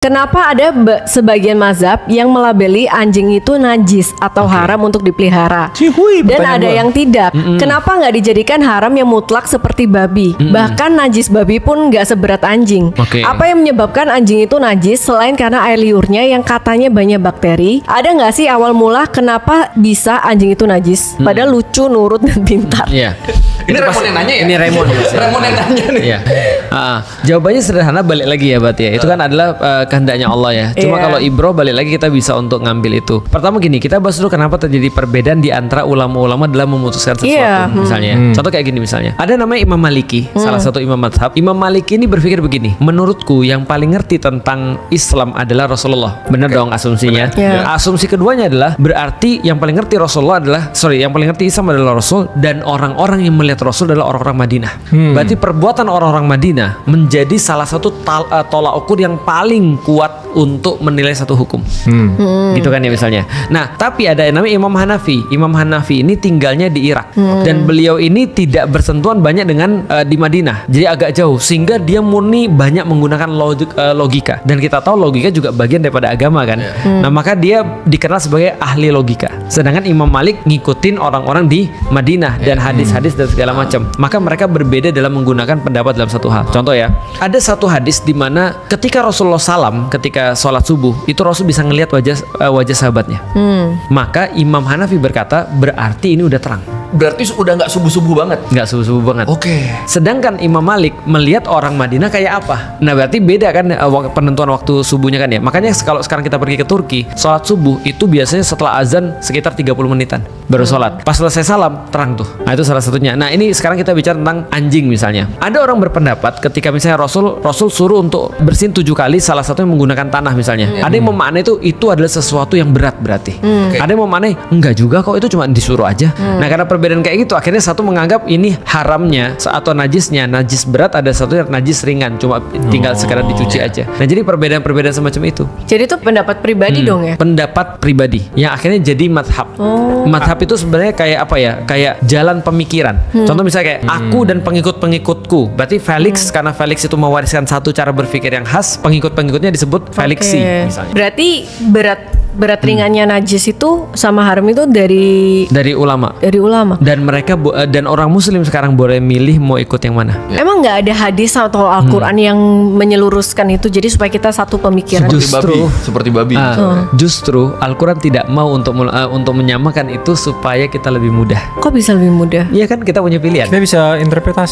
Kenapa ada sebagian mazhab yang melabeli anjing itu najis atau haram untuk dipelihara, dan ada yang tidak? Kenapa nggak dijadikan haram yang mutlak seperti babi? Bahkan najis babi pun nggak seberat anjing. Apa yang menyebabkan anjing itu najis selain karena air liurnya yang katanya banyak bakteri? Ada nggak sih awal mula kenapa bisa anjing itu najis? Padahal lucu, nurut, dan pintar. Iya. Ini Raymond yang nanya ya? Ini Raymond. Raymond yang nanya nih. Iya. Jawabannya sederhana, balik lagi ya berarti ya. Itu kan adalah kehendaknya Allah ya. Cuma kalau ibroh balik lagi kita bisa untuk ngambil itu. Pertama gini, kita bahas dulu kenapa terjadi perbedaan di antara ulama-ulama dalam memutuskan sesuatu. Misalnya, contoh kayak gini misalnya. Ada namanya Imam Maliki, salah satu imam mazhab. Imam Maliki ini berpikir begini, menurutku yang paling ngerti tentang Islam adalah Rasulullah. Benar dong asumsinya. Asumsi keduanya adalah berarti yang paling ngerti Rasulullah adalah, yang paling ngerti Islam adalah Rasul, dan orang-orang yang melihat Rasul adalah orang-orang Madinah. Berarti perbuatan orang-orang Madinah menjadi salah satu tolak ukur yang paling kuat untuk menilai satu hukum. Gitu kan ya misalnya. Nah, tapi ada yang namanya Imam Hanafi. Imam Hanafi ini tinggalnya di Irak, dan beliau ini tidak bersentuhan banyak dengan di Madinah. Jadi agak jauh, sehingga dia murni banyak menggunakan logika. Dan kita tahu logika juga bagian daripada agama kan. Nah, maka dia dikenal sebagai ahli logika. Sedangkan Imam Malik ngikutin orang-orang di Madinah dan hadis-hadis dan segala macam. Maka mereka berbeda dalam menggunakan pendapat dalam satu hal. Contoh ya, ada satu hadis di mana ketika Rasulullah salam ketika sholat subuh, itu Rasul bisa ngelihat wajah sahabatnya. Maka Imam Hanafi berkata, berarti ini udah terang. Berarti udah nggak subuh-subuh banget. Nggak subuh-subuh banget. Sedangkan Imam Malik melihat orang Madinah kayak apa. Nah berarti beda kan penentuan waktu subuhnya kan ya. Makanya kalau sekarang kita pergi ke Turki, sholat subuh itu biasanya setelah azan sekitar 30 menitan baru sholat. Pas selesai salam terang tuh. Nah itu salah satunya. Nah ini sekarang kita bicara tentang anjing misalnya. Ada orang berpendapat ketika misalnya Rasul suruh untuk bersihin 7 kali, salah satunya menggunakan tanah misalnya. Ada yang memaknai itu adalah sesuatu yang berat berarti. Ada yang memaknai enggak juga kok, itu cuma disuruh aja. Nah karena perbedaan kayak gitu, akhirnya satu menganggap ini haramnya atau najisnya, najis berat, ada satu yang najis ringan, cuma tinggal sekedar dicuci aja. Nah jadi perbedaan-perbedaan semacam itu. Jadi itu pendapat pribadi dong ya? Pendapat pribadi yang akhirnya jadi madhab. Madhab itu sebenarnya kayak apa ya? Kayak jalan pemikiran. Contoh misalnya kayak aku dan pengikut-pengikutku. Berarti Felix, karena Felix itu mewariskan satu cara berpikir yang khas, pengikut-pengikutnya disebut Felixi misalnya. Berarti berat ringannya najis itu sama haram itu dari ulama. Dan mereka dan orang Muslim sekarang boleh milih mau ikut yang mana. Emang nggak ada hadis atau Al-Quran yang menyeluruskan itu, jadi supaya kita satu pemikiran? Seperti babi. Justru Al-Quran tidak mau untuk menyamakan itu supaya kita lebih mudah. Kok bisa lebih mudah? Iya kan, kita punya pilihan. Kita bisa interpretasi.